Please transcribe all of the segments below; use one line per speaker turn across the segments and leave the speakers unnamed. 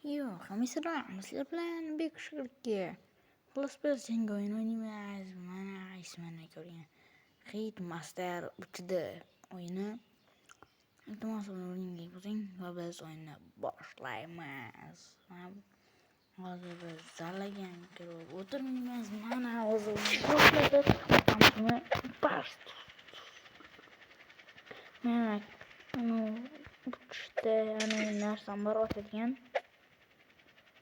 Yo'q, hammasini sizlar bilan Bekshirga Plus yangi o'yin o'ynaymiz. Mana ko'ring. Hit Master 3D o'yini. Iltimos uni o'yinga kiring va biz o'yinni boshlaymiz. Hozir biz zalga kirib o'tirmaymiz. Mana hozir boshladik. Hammasini past. Mana 3D narsam bor o'tadigan.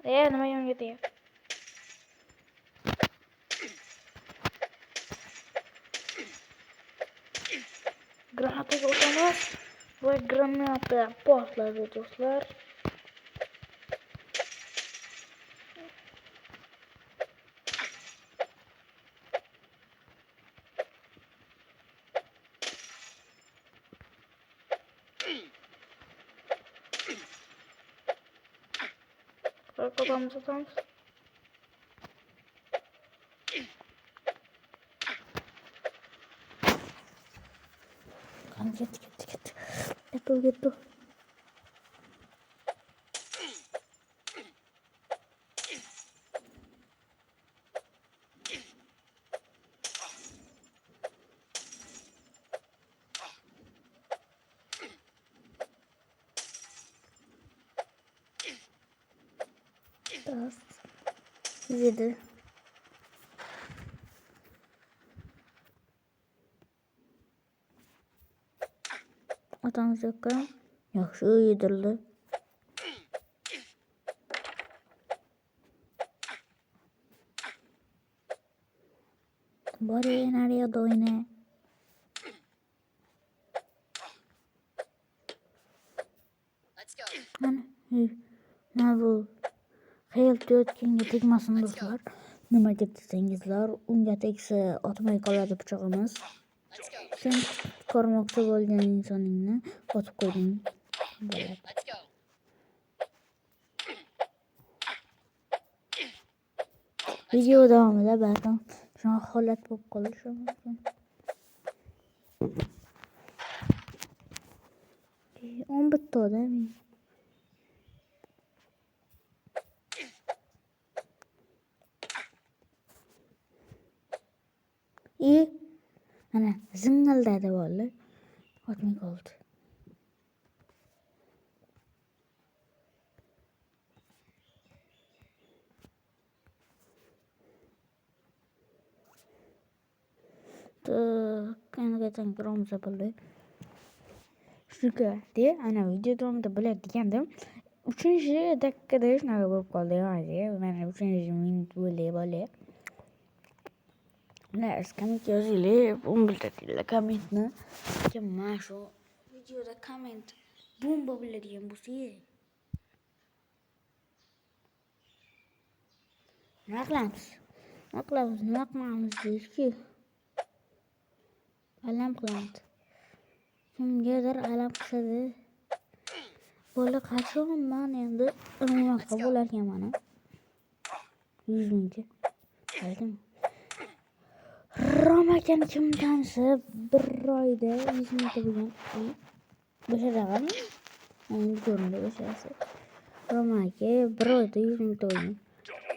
Nima yonga tegib? Granataga o'tamiz va granata portladi do'stlar. Kafamızı atamiz. Ketdi. Ketdi. Biraz yedi. Atamız yok. Yaxşı yedirildi. Bari nereye doyne? Mana bu hayotda o'tganga tegmasin do'stlar. Nimaga desangizlar, unga tegsa otmay qoladi pichog'imiz. Sen ko'rmoqchi bo'lgan insoningni otib qo'yding. Video davomida ba'zan shunaqa holat bo'lib qolishi mumkin. 11 ta odam. Ana zingildadi bola. Otmay qoldi. Qanaqadan kiramiz bo'ldi. Shuga de ana video davomida bo'ladi degandim. 3-dakikada shunaqa bo'lib qoldi. Mana 3-minut bo'ldi. Komment yozinglar, bildiringlar kommentni. Mana shu videoda komment bomba bo'ladigan bo'lsa, nima qilamiz deyki, alam qilamiz. Kimgadir alam qiladi. Bola qachonman endi unaqa bo'larkan mana. 100 mingga. Aytdim. Romakan kim tanisa bir oyda 100 mingta bo'lgan. O'sha raqam endi ko'rindi o'shasi. Romaka bir oyda 100 mingta bo'lgan.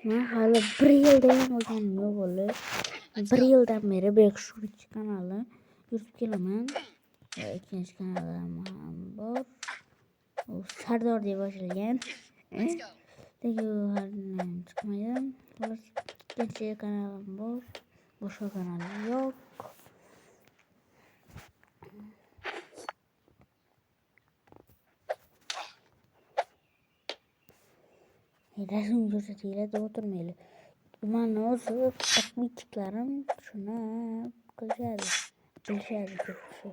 Men hali 1 yilda ham bo'lganim yo'q bo'ldi. 1 yildan beri Bekshur kanali yurib kelaman. Ikkinchi kanalim ham bor. U Sardor deb ochilgan. Chiqmagan. Ikkinchi kanalim bor. Boshqa kanalim yo'q. Rasm ko'rsatinglar deb o'tirmaylar. Mani o'zi podpischiklarim shuni qilishadi. Bilishadi deb shu.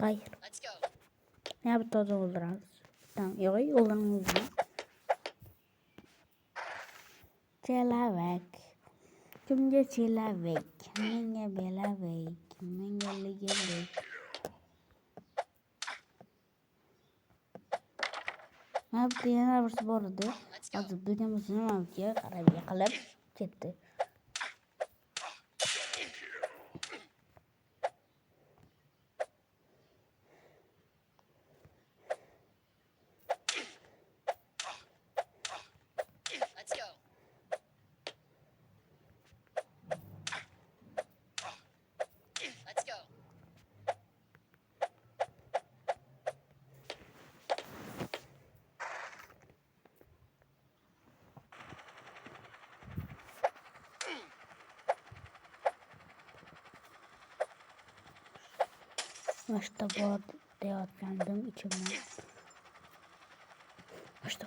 Hayır. Ne yaptı o da olur az. Tamam yok yoldan uzun. Çelavek. Kimge çelavek. Menge belavek. Menge legelek. Ne yaptı yana arabası bu arada. Azı dünyamızın mavkiye karabıya kalıp gitti. Başta bu arada devamlandım içimden. Başta.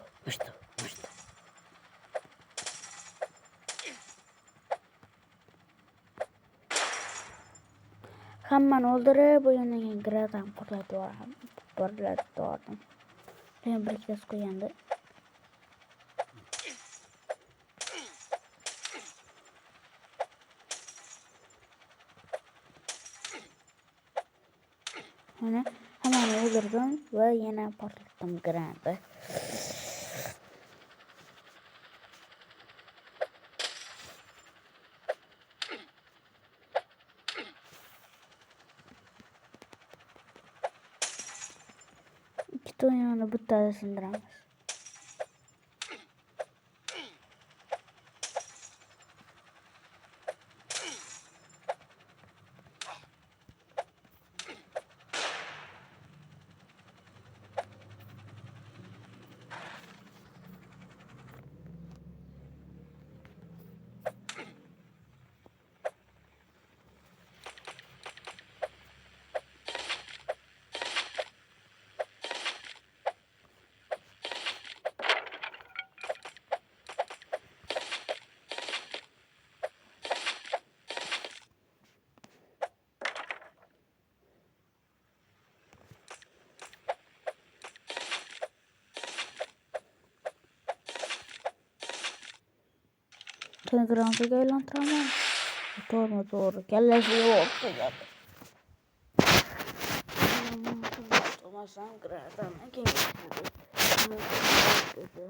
Hamman öldürüp bu yana gıratan parlatıyorum. Ben bir kez koyandı. Hemen öldürdüm ve yine parlattım granatı. İki tane bu tanesini granatı gelen tamam. Doğru. Kellesi yok. Tomasam granatı ne kim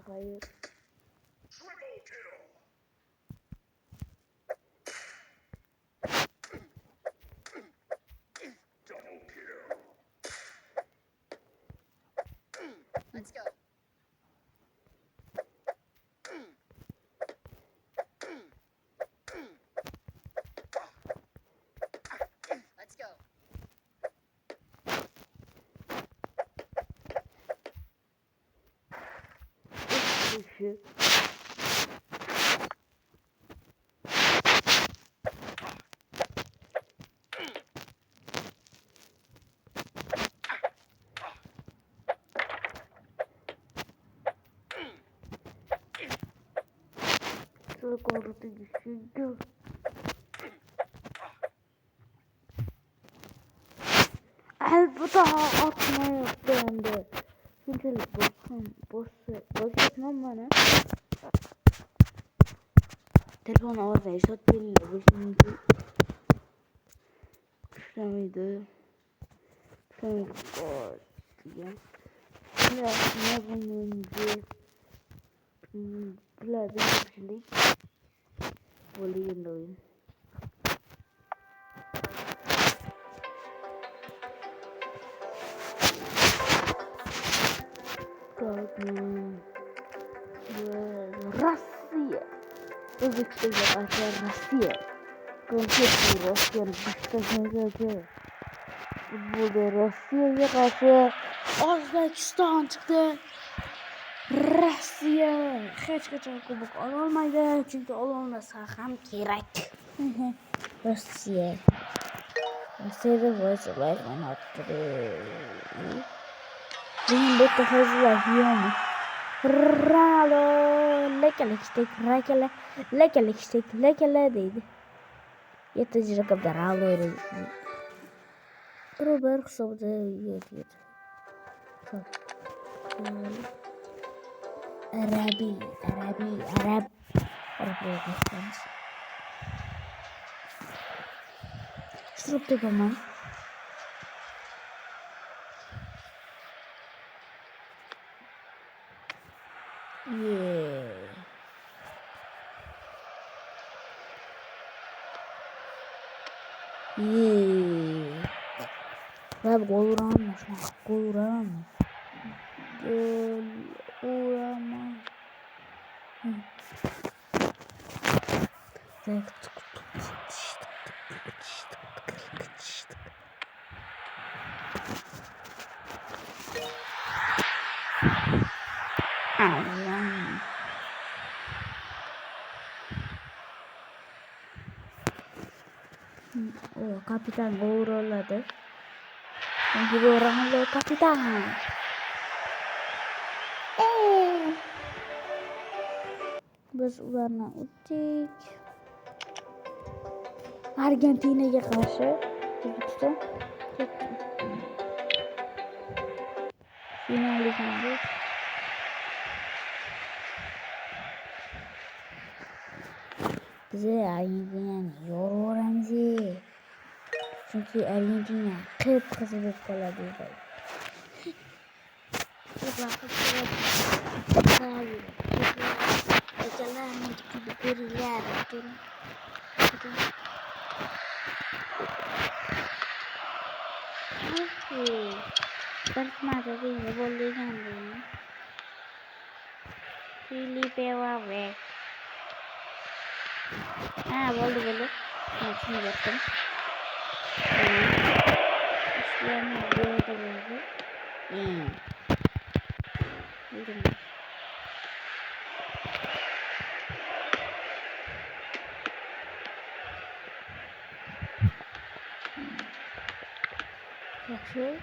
hayır.
Let's go. Let's go.
Şu. Çok orada düşündüm. Bu daha atma yok bende. Şimdi boş etmem bana. Telefon orada yaşat değil. Bu şimdi. Şuramıydı. Şuramıydı. Şimdi aslında bunun önce. Bilader şimdi. Voleyim oyun. Россия. Özbekistan karşı Rusya. Konfeti Rusya'nın dışında futbolda Rusya'ya karşı Özbekistan çıktı. Rusya hiç kaçan kubuk alamaydı çünkü olmasa hem gerek. Rusya. Rusya'da Voice of Life oynattırıyor. Benim bu da hızlı yiyor. Ralo lekele değdi. Yetecek kadar alıyoruz. Beraber hisobda yedi. Arab Arabistan. Şurup yapamam. Yeah. Yeah. Abi gol vuramaz. Gol vuramaz. Gol vuramaz. Allah'ım. O kapitan gol yolladı. Çünkü bu Ronaldo kapitan. Biz ularına uçtuk. Argentina'ya karşı Özbekistan finalde şimdi. Bize Argentina'nın yoru Ramzi. Çünkü Argentina kıpkızı bir kalabilir. Pertmata dia boleh ganti. Filipe Wawek. Boleh. Macam gitu. Istilahnya dia terlalu. Açık.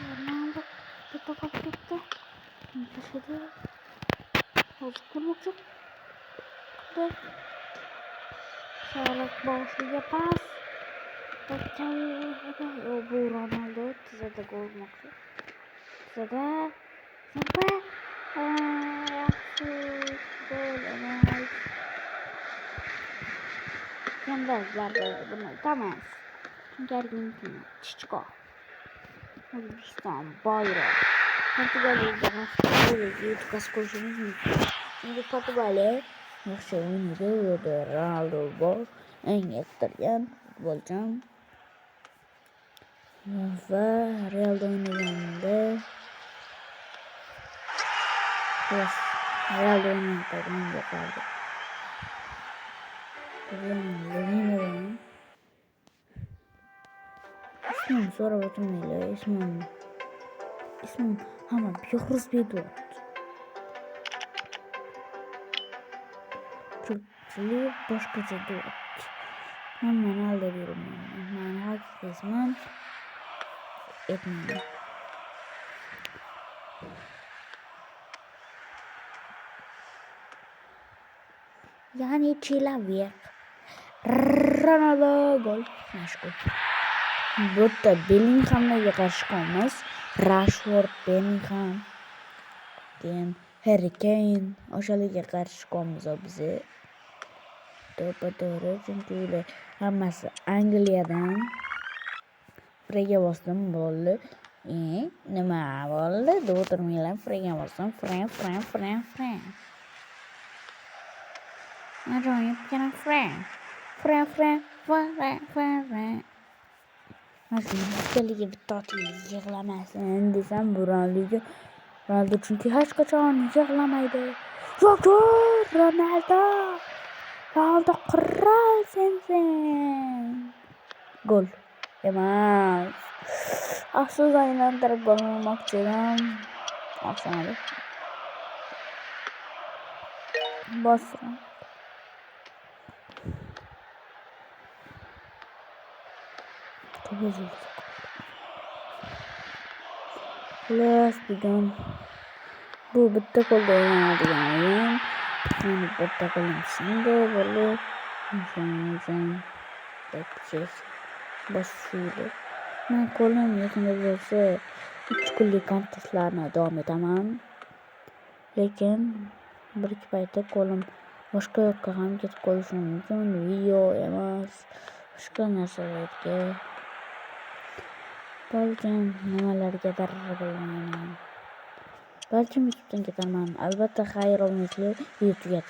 Ronaldo kita kapten. Başladı. Kurmak çok. Sağlık boşluğa pas. Bu Ronaldo size de gol olmakta. Size de sampai gol emas. Yandazlar böyle bunu tamam. Çünkü Argentina, Çiçko, Özbekistan, bayrağı. Portugalya'da böyle tukas koşumuz mu? Şimdi Portugalya yaxshi o'yinga o'ynadı. Ronaldo bor, eng yoqtirgan futbolchim. Va Realda o'ynaganda Realda o'ynaganda yoqardi. İsmim so'rab o'tirmaylar. İsmim hamma Behruz Bedort. Türkçülüğü boshqacha dort. Hammani aldab yuraman. Men haqiqatman etmayman. Yani человек. Ronaldo gol. Mashgul. Bu yerda Bellinghamga qarshi qolamiz. Rashford, Bellingham, keyin Harry Kane o'shalarga qarshi qolamiz bizni. To'g'ri, chunki ular hammasi Angliyadan. Frega bosdim bo'ldi. Nima bo'ldi? Deb o'tirmanglar. Frega bosdim. Fren. Ajoyib yana Fren. Mashinasiga bitta yig'lamasin desam bu Ronaldo çünkü hech qachon yig'lamaydi. Yo'q, Ronaldo qirol sensen. Gol. Emas. Afsus aylantirib gol olmoqchi edim. Afsonaviy. Bosram. Xullas bugun bu bitta qo'lda o'ynaydigan o'yin. Yani burada qo'limizda bo'lib inson deb boshlaydi. Men qo'lim yetmay bo'lsa 3 kunlik kontestlarni davom etaman. Lekin bir ikki paytda qo'lim boshqa yoqqa ham ketib qolishi mumkin. Video emas, boshqa narsalarga. Balkim nimalargadir bilmayman. Balkim YouTube'dan ketaman. Albatta xayr-omishli YouTube.